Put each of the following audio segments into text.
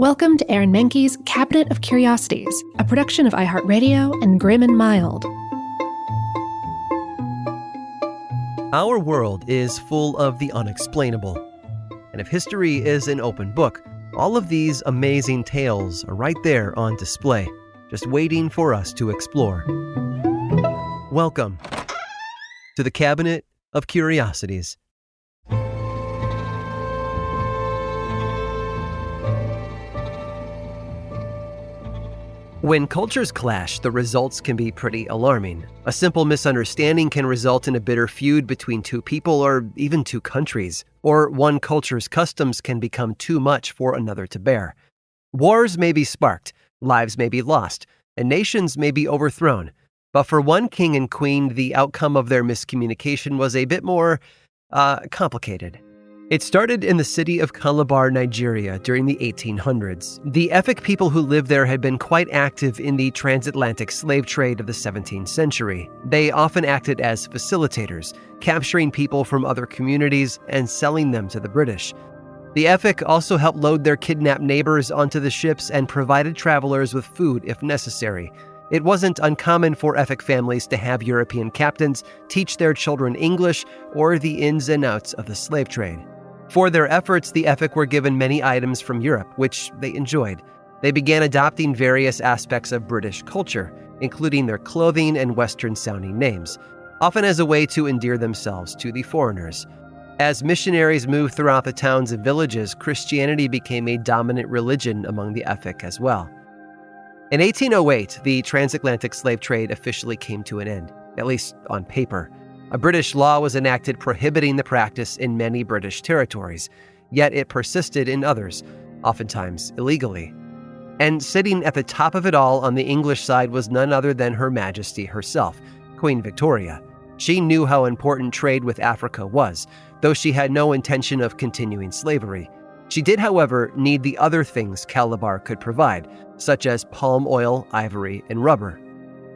Welcome to Aaron Mahnke's Cabinet of Curiosities, a production of iHeartRadio and Grim and Mild. Our world is full of the unexplainable. And if history is an open book, all of these amazing tales are right there on display, just waiting for us to explore. Welcome to the Cabinet of Curiosities. When cultures clash, the results can be pretty alarming. A simple misunderstanding can result in a bitter feud between two people or even two countries, or one culture's customs can become too much for another to bear. Wars may be sparked, lives may be lost, and nations may be overthrown. But for one king and queen, the outcome of their miscommunication was a bit more complicated. It started in the city of Calabar, Nigeria during the 1800s. The Efik people who lived there had been quite active in the transatlantic slave trade of the 17th century. They often acted as facilitators, capturing people from other communities and selling them to the British. The Efik also helped load their kidnapped neighbors onto the ships and provided travelers with food if necessary. It wasn't uncommon for Efik families to have European captains teach their children English or the ins and outs of the slave trade. For their efforts, the Efik were given many items from Europe, which they enjoyed. They began adopting various aspects of British culture, including their clothing and Western-sounding names, often as a way to endear themselves to the foreigners. As missionaries moved throughout the towns and villages, Christianity became a dominant religion among the Efik as well. In 1808, the transatlantic slave trade officially came to an end, at least on paper. A British law was enacted prohibiting the practice in many British territories, yet it persisted in others, oftentimes illegally. And sitting at the top of it all on the English side was none other than Her Majesty herself, Queen Victoria. She knew how important trade with Africa was, though she had no intention of continuing slavery. She did, however, need the other things Calabar could provide, such as palm oil, ivory, and rubber.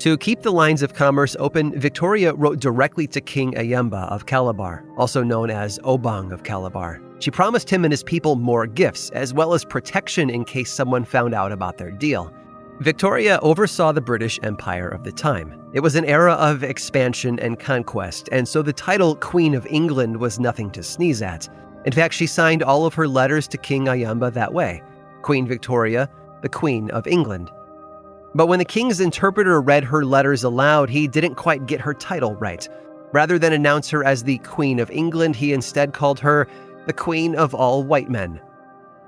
To keep the lines of commerce open, Victoria wrote directly to King Ayemba of Calabar, also known as Obong of Calabar. She promised him and his people more gifts, as well as protection in case someone found out about their deal. Victoria oversaw the British Empire of the time. It was an era of expansion and conquest, and so the title Queen of England was nothing to sneeze at. In fact, she signed all of her letters to King Ayemba that way: Queen Victoria, the Queen of England. But when the king's interpreter read her letters aloud, he didn't quite get her title right. Rather than announce her as the Queen of England, he instead called her the Queen of all white men.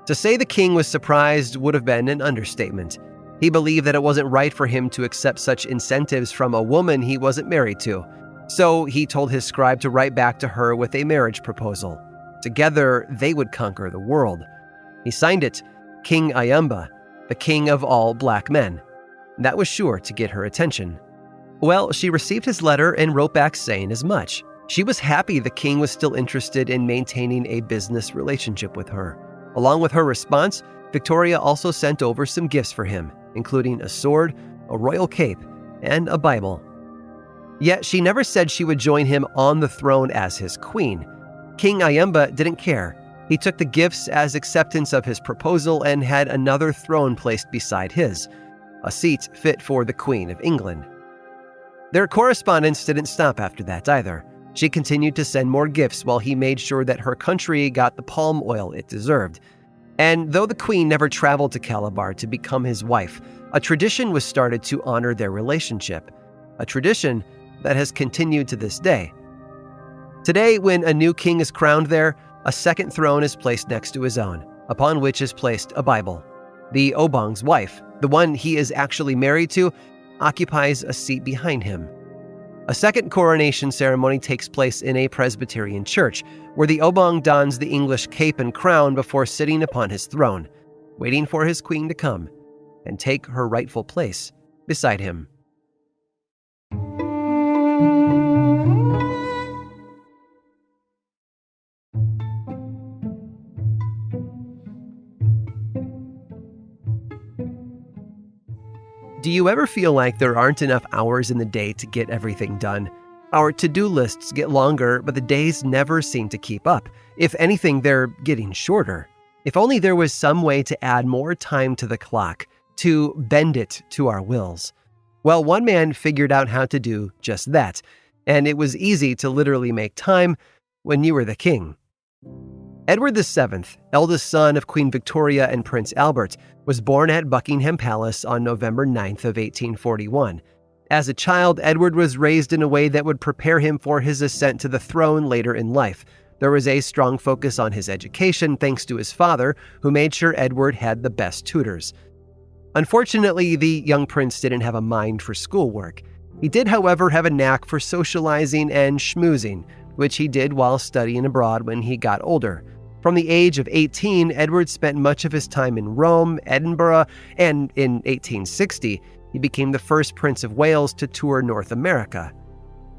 To say the king was surprised would have been an understatement. He believed that it wasn't right for him to accept such incentives from a woman he wasn't married to. So he told his scribe to write back to her with a marriage proposal. Together, they would conquer the world. He signed it, King Ayemba, the king of all black men. That was sure to get her attention. Well, she received his letter and wrote back saying as much. She was happy the king was still interested in maintaining a business relationship with her. Along with her response, Victoria also sent over some gifts for him, including a sword, a royal cape, and a Bible. Yet she never said she would join him on the throne as his queen. King Ayemba didn't care. He took the gifts as acceptance of his proposal and had another throne placed beside his, a seat fit for the Queen of England. Their correspondence didn't stop after that either. She continued to send more gifts while he made sure that her country got the palm oil it deserved. And though the queen never traveled to Calabar to become his wife, a tradition was started to honor their relationship, a tradition that has continued to this day. Today, when a new king is crowned there, a second throne is placed next to his own, upon which is placed a Bible. The Obong's wife, the one he is actually married to, occupies a seat behind him. A second coronation ceremony takes place in a Presbyterian church, where the Obong dons the English cape and crown before sitting upon his throne, waiting for his queen to come and take her rightful place beside him. Do you ever feel like there aren't enough hours in the day to get everything done? Our to-do lists get longer, but the days never seem to keep up. If anything, they're getting shorter. If only there was some way to add more time to the clock, to bend it to our wills. Well, one man figured out how to do just that, and it was easy to literally make time when you were the king. Edward VII, eldest son of Queen Victoria and Prince Albert, was born at Buckingham Palace on November 9th of 1841. As a child, Edward was raised in a way that would prepare him for his ascent to the throne later in life. There was a strong focus on his education thanks to his father, who made sure Edward had the best tutors. Unfortunately, the young prince didn't have a mind for schoolwork. He did, however, have a knack for socializing and schmoozing, which he did while studying abroad when he got older. From the age of 18, Edward spent much of his time in Rome, Edinburgh, and in 1860, he became the first Prince of Wales to tour North America.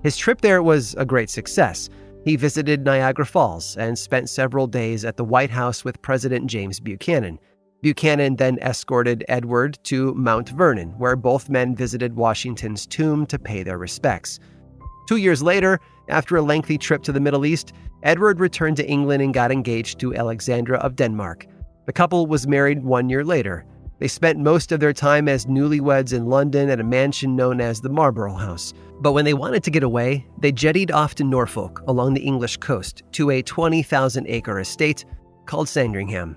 His trip there was a great success. He visited Niagara Falls and spent several days at the White House with President James Buchanan. Buchanan then escorted Edward to Mount Vernon, where both men visited Washington's tomb to pay their respects. 2 years later, after a lengthy trip to the Middle East, Edward returned to England and got engaged to Alexandra of Denmark. The couple was married 1 year later. They spent most of their time as newlyweds in London at a mansion known as the Marlborough House. But when they wanted to get away, they jettied off to Norfolk along the English coast to a 20,000-acre estate called Sandringham.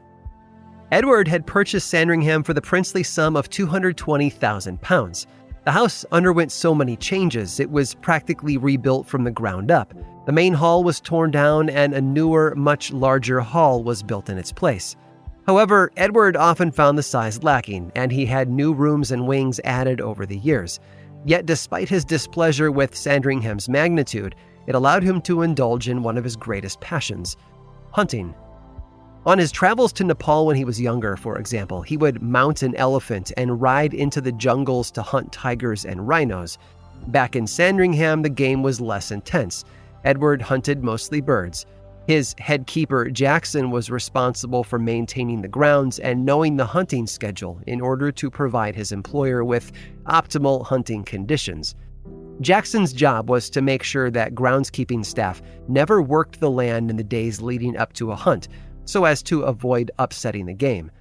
Edward had purchased Sandringham for the princely sum of £220,000. The house underwent so many changes, it was practically rebuilt from the ground up. The main hall was torn down and a newer, much larger hall was built in its place. However, Edward often found the size lacking, and he had new rooms and wings added over the years. Yet despite his displeasure with Sandringham's magnitude, it allowed him to indulge in one of his greatest passions: hunting. On his travels to Nepal when he was younger, for example, he would mount an elephant and ride into the jungles to hunt tigers and rhinos. Back in Sandringham, the game was less intense. Edward hunted mostly birds. His head keeper, Jackson, was responsible for maintaining the grounds and knowing the hunting schedule in order to provide his employer with optimal hunting conditions. Jackson's job was to make sure that groundskeeping staff never worked the land in the days leading up to a hunt, so as to avoid upsetting the game.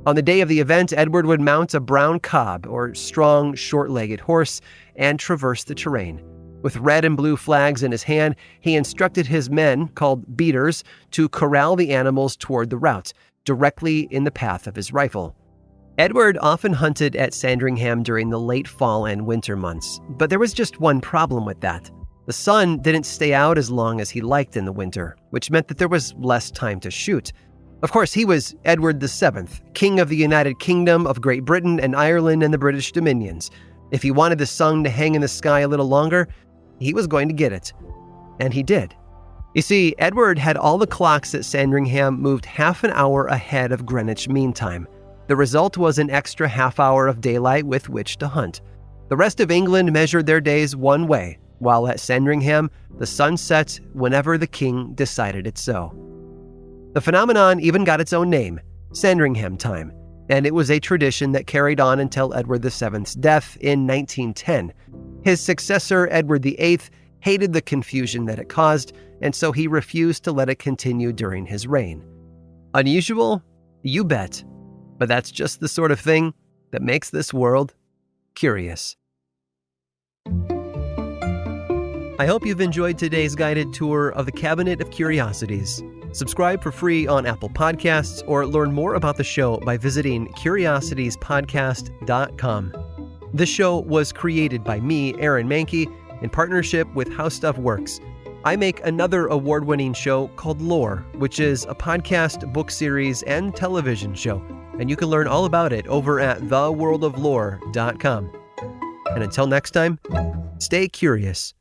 On the day of the event, Edward would mount a brown cob, or strong, short-legged horse, and traverse the terrain. With red and blue flags in his hand, he instructed his men, called beaters, to corral the animals toward the route, directly in the path of his rifle. Edward often hunted at Sandringham during the late fall and winter months, but there was just one problem with that. The sun didn't stay out as long as he liked in the winter, which meant that there was less time to shoot. Of course, he was Edward VII, King of the United Kingdom of Great Britain and Ireland and the British Dominions. If he wanted the sun to hang in the sky a little longer, he was going to get it. And he did. You see, Edward had all the clocks at Sandringham moved half an hour ahead of Greenwich Mean Time. The result was an extra half hour of daylight with which to hunt. The rest of England measured their days one way, while at Sandringham, the sun set whenever the king decided it so. The phenomenon even got its own name, Sandringham time, and it was a tradition that carried on until Edward VII's death in 1910. His successor, Edward VIII, hated the confusion that it caused, and so he refused to let it continue during his reign. Unusual? You bet. But that's just the sort of thing that makes this world curious. I hope you've enjoyed today's guided tour of the Cabinet of Curiosities. Subscribe for free on Apple Podcasts or learn more about the show by visiting CuriositiesPodcast.com. This show was created by me, Aaron Mahnke, in partnership with How Stuff Works. I make another award-winning show called Lore, which is a podcast, book series, and television show, and you can learn all about it over at theworldoflore.com. And until next time, stay curious.